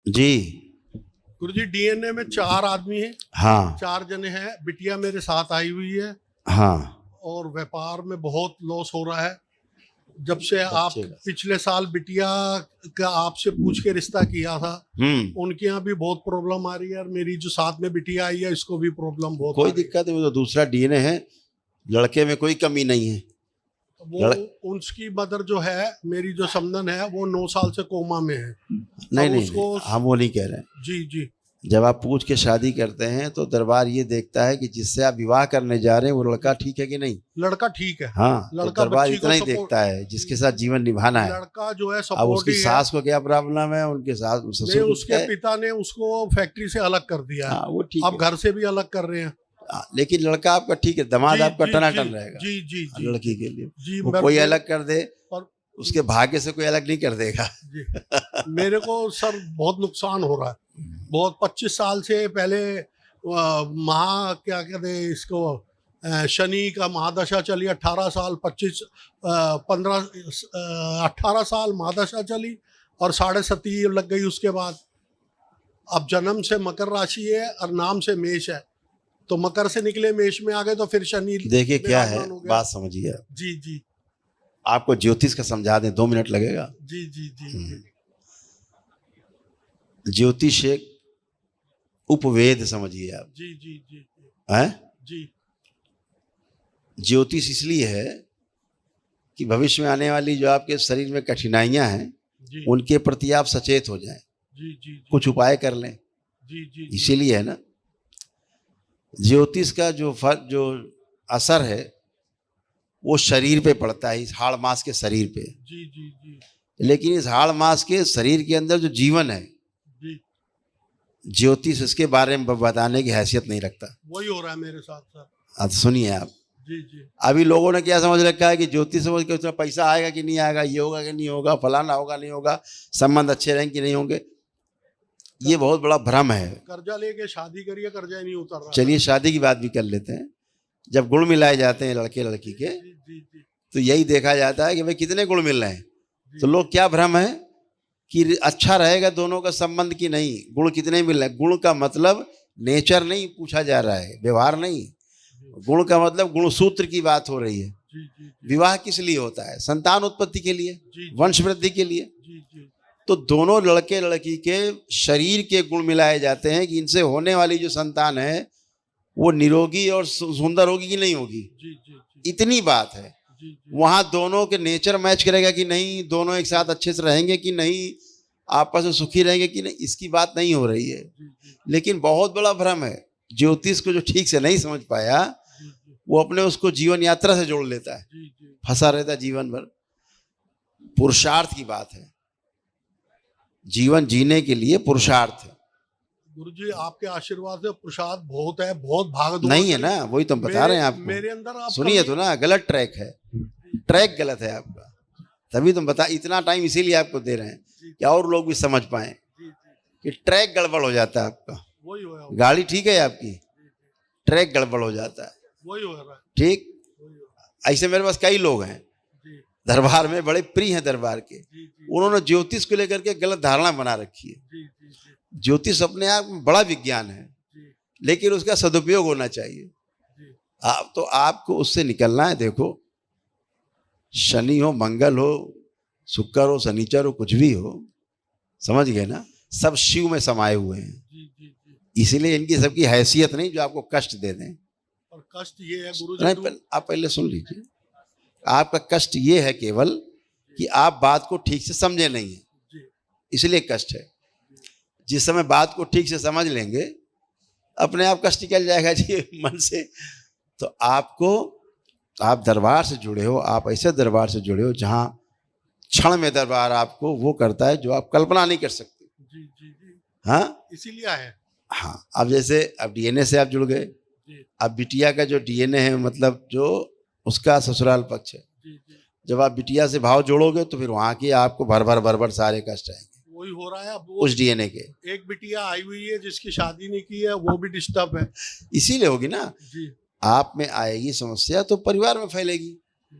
जी। गुरुजी DNA में 4 आदमी हैं। हाँ 4 जने हैं। बिटिया मेरे साथ आई हुई है हाँ। और व्यापार में बहुत लॉस हो रहा है। जब से आप बच्चे का। पिछले साल बिटिया का आपसे पूछ के रिश्ता किया था, उनके यहाँ भी बहुत प्रॉब्लम आ रही है और मेरी जो साथ में बिटिया आई है इसको भी प्रॉब्लम बहुत कोई आ रही है। दिक्कत है, वो तो दूसरा डीएनए है, लड़के में कोई कमी नहीं है। वो उसकी मदर जो है, मेरी जो समधन है, वो 9 साल से कोमा में है। नहीं नहीं, उसको नहीं हम वो नहीं कह रहे हैं। जी जी जब आप पूछ के शादी करते हैं तो दरबार ये देखता है कि जिससे आप विवाह करने जा रहे हैं वो लड़का ठीक है कि नहीं। लड़का ठीक है। हाँ, तो लड़का दरबार बच्ची इतना ही को देखता है जिसके साथ जीवन निभाना है। लड़का जो है अब उसकी सपोर्टिव है। सास को क्या प्रॉब्लम है, उनके सास नहीं, ससुर को उसके क्या है? पिता ने उसको फैक्ट्री से अलग कर दिया है। हाँ वो ठीक अब है। घर से भी अलग कर रहे हैं। लेकिन लड़का आपका ठीक है, दामाद जी, आपका जी, टनाटन जी, रहेगा। जी जी जी लड़की के लिए जी वो मेरे कोई को- अलग कर दे, पर उसके भाग्य से कोई अलग नहीं कर देगा। जी मेरे को सर बहुत नुकसान हो रहा है। बहुत 25 साल से पहले क्या कहते हैं इसको, शनि का महादशा चली 18 साल 18 साल महादशा चली और 7.5 लग गई उसके बाद। अब जन्म से मकर राशि है और नाम से मेष है, तो मकर से निकले मेष में आ गए तो फिर शनि देखिए क्या है, विराजमान हो गया। बात समझिए। जी जी आपको ज्योतिष का समझा दें, 2 मिनट लगेगा। जी जी जी ज्योतिष एक उपवेद समझिए आप। जी जी जी हैं? जी ज्योतिष इसलिए है कि भविष्य में आने वाली जो आपके शरीर में कठिनाइयां हैं जी उनके प्रति आप सचेत हो जाएं, जी जी कुछ उपाय कर लें, जी जी इसीलिए है ना। ज्योतिष का जो असर है वो शरीर पे पड़ता है, इस हाड़ मास के शरीर पे। जी जी जी लेकिन इस हाड़ मास के शरीर के अंदर जो जीवन है, जी ज्योतिष इसके बारे में बताने की हैसियत नहीं रखता। वही हो रहा है मेरे साथ सर। अब सुनिए आप, जी जी अभी लोगों ने क्या समझ रखा है कि ज्योतिष समझ के उसमें पैसा आएगा कि नहीं आएगा, ये होगा कि नहीं होगा, फलाना होगा नहीं होगा, संबंध अच्छे रहेंगे कि नहीं होंगे। ये बहुत बड़ा भ्रम है। कर्जा लेके शादी करिए, कर्जा ही नहीं उतर रहा। चलिए शादी की बात भी कर लेते हैं। जब गुण मिलाए जाते हैं लड़के लड़की के, जी जी जी तो यही देखा जाता है कि भाई कितने गुण मिल रहे हैं। तो लोग क्या भ्रम है कि अच्छा रहेगा दोनों का संबंध की नहीं, गुण कितने मिल रहे हैं। गुण का मतलब नेचर नहीं पूछा जा रहा है, व्यवहार नहीं। गुण का मतलब गुणसूत्र की बात हो रही है। जी जी विवाह किस लिए होता है? संतान उत्पत्ति के लिए, जी वंश वृद्धि के लिए। जी जी तो दोनों लड़के लड़की के शरीर के गुण मिलाए जाते हैं कि इनसे होने वाली जो संतान है वो निरोगी और सुंदर होगी कि नहीं होगी। जी जी जी इतनी बात है। जी वहां दोनों के नेचर मैच करेगा कि नहीं, दोनों एक साथ अच्छे से रहेंगे कि नहीं, आपस में सुखी रहेंगे कि नहीं, इसकी बात नहीं हो रही है। लेकिन बहुत बड़ा भ्रम है। ज्योतिष को जो ठीक से नहीं समझ पाया वो अपने उसको जीवन यात्रा से जोड़ लेता है, फंसा रहता है जीवन भर। पुरुषार्थ की बात है, जीवन जीने के लिए पुरुषार्थ है। गुरुजी आपके आशीर्वाद से प्रसाद बहुत है, बहुत भाग दौड़ नहीं है ना, वही तो हम बता रहे हैं आपको। मेरे अंदर आप सुनिए तो ना, गलत ट्रैक है, ट्रैक गलत है आपका। तभी तुम बता, इतना टाइम इसीलिए आपको दे रहे हैं कि और लोग भी समझ पाए कि ट्रैक गड़बड़ हो जाता है आपका। वही हो रहा है, गाड़ी ठीक है आपकी, ट्रैक गड़बड़ हो जाता है। वही हो रहा है, ठीक, वही हो रहा है। ऐसे मेरे पास कई लोग हैं जी दरबार में, बड़े प्रिय हैं दरबार के। जी जी उन्होंने ज्योतिष को लेकर के गलत धारणा बना रखी है। जी जी जी ज्योतिष अपने आप में बड़ा विज्ञान है, जी लेकिन उसका सदुपयोग होना चाहिए। जी आप तो आपको उससे निकलना है। देखो, शनि हो, मंगल हो, शुक्र हो, शनिचर हो, कुछ भी हो, समझ गए ना, सब शिव में समाये हुए हैं। जी जी जी इसीलिए इनकी सबकी हैसियत नहीं जो आपको कष्ट दे दें। और कष्ट ये है नहीं, गुरुजी, आप पहले सुन लीजिए। आपका कष्ट ये है केवल कि आप बात को ठीक से समझे नहीं है, जी इसलिए कष्ट है। जिस समय बात को ठीक से समझ लेंगे अपने आप कष्ट निकल जाएगा जी मन से। तो आपको, आप दरबार से जुड़े हो, आप ऐसे दरबार से जुड़े हो जहाँ क्षण में दरबार आपको वो करता है जो आप कल्पना नहीं कर सकते। जी जी जी हाँ इसीलिए आए। हाँ। अब जैसे अब डीएनए से आप जुड़ गए, जी अब बिटिया का जो डीएनए है, मतलब जो उसका ससुराल पक्ष है, जी जी जब आप बिटिया से भाव जोड़ोगे तो फिर वहाँ की आपको भर भर भर भर सारे कष्ट आएंगे वही हो रहा है। अब वो उस डीएनए के। एक बिटिया आई हुई है जिसकी शादी नहीं की है, वो भी डिस्टर्ब है। इसीलिए होगी ना, जी आप में आएगी समस्या तो परिवार में फैलेगी,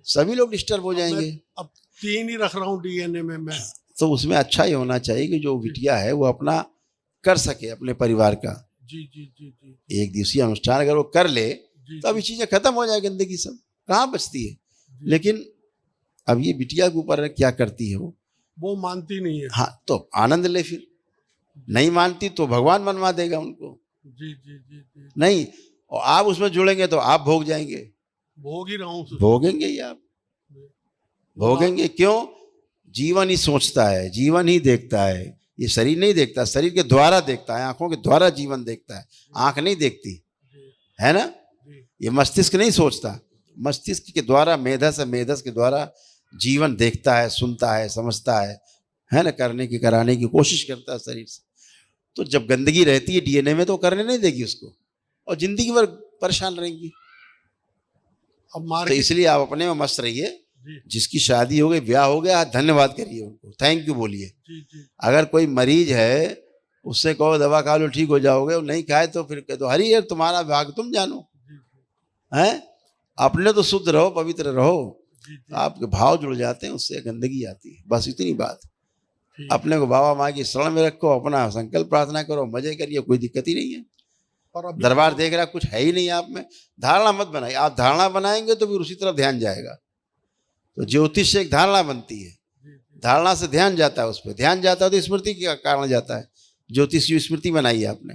सभी लोग डिस्टर्ब हो जाएंगे। अब 3 ही रख रहा हूँ डीएनए में मैं। तो उसमें अच्छा ही होना चाहिए कि जो बिटिया है वो अपना कर सके अपने परिवार का, जी जी जी जी एक दिवसीय अनुष्ठान अगर वो कर ले जी तो अभी चीजें खत्म हो जाए, गंदगी सब कहाँ बचती है। जी। लेकिन अब ये बिटिया के ऊपर है, क्या करती है वो मानती नहीं है। हाँ तो आनंद ले, फिर नहीं मानती तो भगवान मनवा देगा उनको। जी जी जी जी। नहीं, और आप उसमें जुड़ेंगे तो आप भोग जाएंगे, भोग ही रहा हूँ। भोगेंगे ही आप, वो भोगेंगे। क्यों? जीवन ही सोचता है, जीवन ही देखता है, ये शरीर नहीं देखता, शरीर के द्वारा देखता है, आंखों के द्वारा जीवन देखता है, आंख नहीं देखती जी है ना। जी ये मस्तिष्क नहीं सोचता, मस्तिष्क के द्वारा, मेधस के द्वारा जीवन देखता है, सुनता है, समझता है ना, करने की कराने की कोशिश करता है शरीर से। तो जब गंदगी रहती है डीएनए में तो करने नहीं देगी उसको, और जिंदगी भर परेशान रहेंगी। अब तो मार्केट इसलिए आप अपने में मस्त रहिए। जी जिसकी शादी हो गई, ब्याह हो गया, धन्यवाद करिए उनको, थैंक यू बोलिए। जी जी अगर कोई मरीज है उससे कहो दवा खा लो ठीक हो जाओगे, वो नहीं खाए तो फिर कह दो हरी है तुम्हारा भाग तुम जानो, जी हैं। अपने तो शुद्ध रहो, पवित्र रहो, जी जी आपके भाव जुड़ जाते हैं, उससे गंदगी आती है। बस इतनी बात। ठीक। अपने को बाबा माँ की शरण में रखो, अपना संकल्प प्रार्थना करो, मजे करिए, कोई दिक्कत ही नहीं है। और अभी दरबार देख रहा कुछ है ही नहीं आप में, धारणा मत बनाइए। आप धारणा बनाएंगे तो फिर उसी तरफ ध्यान जाएगा। तो ज्योतिष से एक धारणा बनती है, जी जी धारणा से ध्यान जाता है, उस पर ध्यान जाता है तो स्मृति के कारण जाता है। ज्योतिष की स्मृति बनाई है आपने,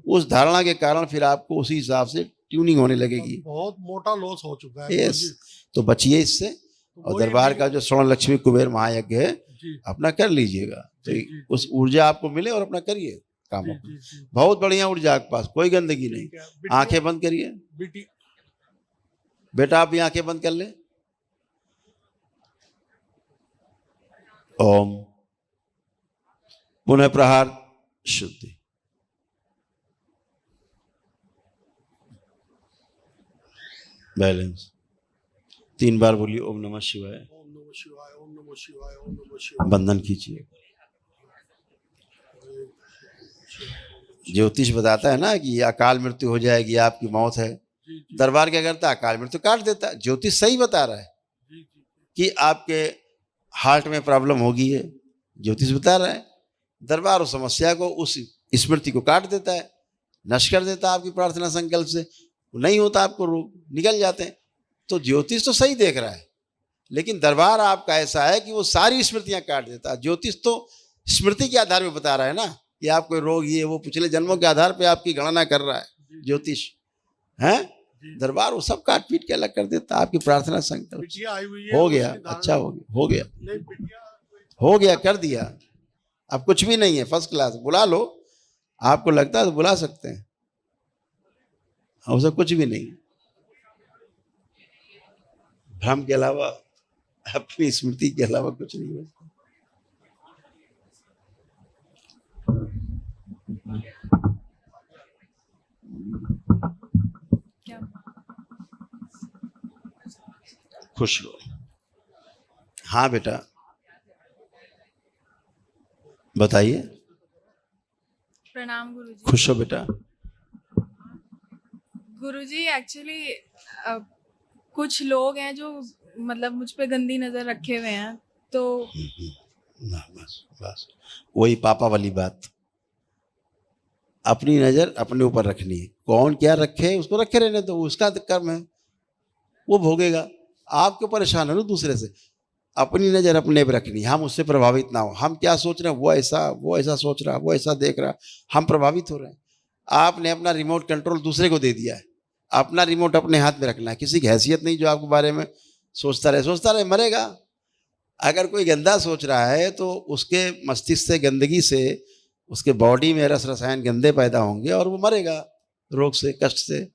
उस धारणा के कारण फिर आपको उसी हिसाब से ट्यूनिंग होने लगेगी। बहुत मोटा लॉस हो चुका है यस, जी। तो बचिए इससे। और वही दरबार भी- का जो स्वर्ण लक्ष्मी कुबेर महायज्ञ है जी अपना कर लीजिएगा, तो जी, जी, उस ऊर्जा आपको मिले और अपना करिए काम जी अपना। जी जी बहुत बढ़िया ऊर्जा आपके पास, कोई गंदगी नहीं। ठीक है। बिटिया- आंखें बंद करिए बिटी बेटा, आप भी आंखें बंद कर ले। ओम पुनः प्रहार शुद्धि। बैलेंस 3 बार बोलिए ओम नमः शिवाय। ओम नमः शिवाय, ओम नमः शिवाय, ओम नमः शिवाय। बंधन कीजिए। ज्योतिष बताता है ना कि अकाल मृत्यु हो जाएगी, आपकी मौत है। जी जी दरबार क्या करता है? अकाल मृत्यु काट देता है। ज्योतिष सही बता रहा है जी जी कि आपके हार्ट में प्रॉब्लम होगी है, ज्योतिष बता रहा है। दरबार उस समस्या को, उस स्मृति को काट देता है, नष्ट कर देता है आपकी प्रार्थना संकल्प से। नहीं होता आपको, रोग निकल जाते हैं। तो ज्योतिष तो सही देख रहा है, लेकिन दरबार आपका ऐसा है कि वो सारी स्मृतियां काट देता है। ज्योतिष तो स्मृति के आधार पर बता रहा है ना कि आपको रोग ये वो पिछले जन्मों के आधार पे आपकी गणना कर रहा है ज्योतिष, है। जी। दरबार वो सब काट पीट के अलग कर देता है आपकी प्रार्थना संकल्प। बिटिया आई हुई है, हो गया, उसकी धारणा- अच्छा हो गया, हो गया, नहीं बिटिया हो गया, कर दिया। अब कुछ भी नहीं है, फर्स्ट क्लास। बुला लो, आपको लगता है तो बुला सकते हैं, उसे कुछ भी नहीं। भ्रम के अलावा, अपनी स्मृति के अलावा कुछ नहीं है। क्या खुश हो। हाँ बेटा बताइए। प्रणाम गुरुजी। खुश हो बेटा। गुरुजी एक्चुअली कुछ लोग हैं जो मतलब मुझ पे गंदी नजर रखे हुए हैं, तो ना, बस बस वही पापा वाली बात। अपनी नजर अपने ऊपर रखनी है। कौन क्या रखे उसको रखे रहने दो, उसका कर्म है, वो भोगेगा। आपको परेशान हो दूसरे से। अपनी नजर अपने पे रखनी है। हम उससे प्रभावित ना हो। हम क्या सोच रहे हैं, वो ऐसा सोच रहा, वो ऐसा देख रहा, हम प्रभावित हो रहे हैं। आपने अपना रिमोट कंट्रोल दूसरे को दे दिया है। अपना रिमोट अपने हाथ में रखना है। किसी की हैसियत नहीं जो आपके बारे में सोचता रहे, मरेगा। अगर कोई गंदा सोच रहा है तो उसके मस्तिष्क से, गंदगी से, उसके बॉडी में रस रसायन गंदे पैदा होंगे और वो मरेगा रोग से, कष्ट से।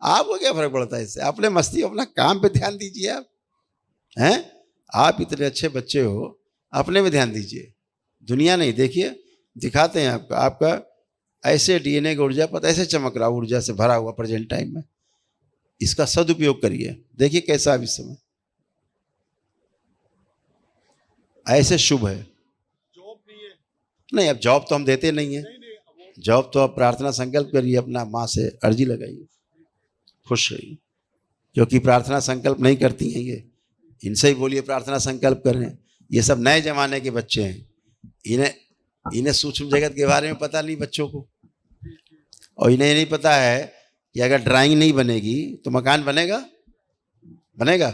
आपको क्या फर्क पड़ता है इससे? अपने मस्ती, अपना काम पे ध्यान दीजिए। आप हैं, आप इतने अच्छे बच्चे हो, अपने में ध्यान दीजिए, दुनिया नहीं। देखिए दिखाते हैं आपका ऐसे डीएनए का ऊर्जा पता ऐसे चमक रहा, ऊर्जा से भरा हुआ प्रेजेंट टाइम में। इसका सदुपयोग करिए। देखिए कैसा अब इस समय ऐसे शुभ है। जॉब नहीं है। नहीं, अब जॉब तो हम देते नहीं है। नहीं नहीं वो जॉब तो आप प्रार्थना संकल्प करिए, अपना माँ से अर्जी लगाइए, खुश रहिए। क्योंकि प्रार्थना संकल्प नहीं करती हैं ये, इनसे ही बोलिए प्रार्थना संकल्प करें। ये सब नए जमाने के बच्चे हैं, इन्हें इन्हें सूक्ष्म जगत के बारे में पता नहीं बच्चों को, और इन्हें नहीं पता है कि अगर ड्राइंग नहीं बनेगी तो मकान बनेगा? बनेगा?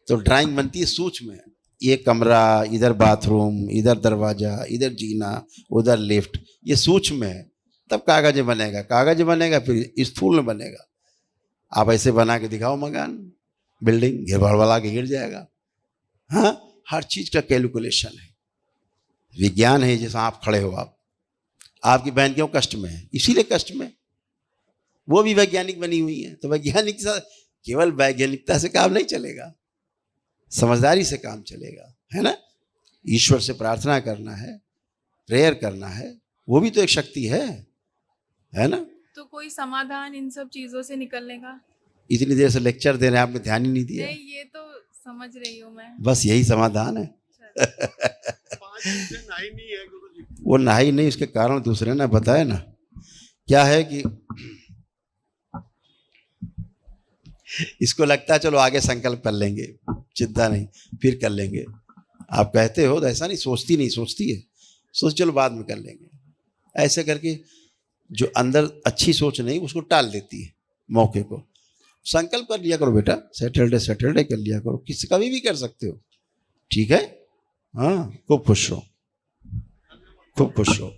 तो ड्राइंग बनती है सूक्ष्म में, ये कमरा, इधर बाथरूम, इधर दरवाजा, इधर जीना, उधर लिफ्ट, ये सूक्ष्म है। तब कागज बनेगा, कागज बनेगा फिर स्थूल में बनेगा। आप ऐसे बना के दिखाओ मकान, बिल्डिंग, गिरभड़बड़ा के गिर जाएगा। हाँ, हर चीज का कैलकुलेशन है, विज्ञान है। जैसा आप खड़े हो, आपकी बहन क्यों कष्ट में है? इसीलिए कष्ट में, वो भी वैज्ञानिक बनी हुई है। तो वैज्ञानिक केवल वैज्ञानिकता से काम नहीं चलेगा, समझदारी से काम चलेगा, है ना। ईश्वर से प्रार्थना करना है, प्रेयर करना है, वो भी तो एक शक्ति है ना। तो कोई समाधान इन सब चीजों से निकलने का? इतनी देर से लेक्चर दे रहे हैं, आपने ध्यान ही नहीं दिया। नहीं, ये तो समझ रही हूँ मैं। बस यही समाधान है। 5 दिन से नहाई नहीं है गुरुजी। वो नहाई नहीं, उसके कारण दूसरे ने बताया ना। क्या है कि इसको लगता है चलो आगे संकल्प कर लेंगे, चिंता नहीं, फिर कर लेंगे। आप कहते हो तो ऐसा नहीं, सोचती है, सोच चलो बाद में कर लेंगे। ऐसे करके जो अंदर अच्छी सोच नहीं उसको टाल देती है मौके को। संकल्प कर लिया करो बेटा, सैटरडे कर लिया करो, कभी भी कर सकते हो, ठीक है। हाँ, खूब खुश रहो, खूब खुश रहो।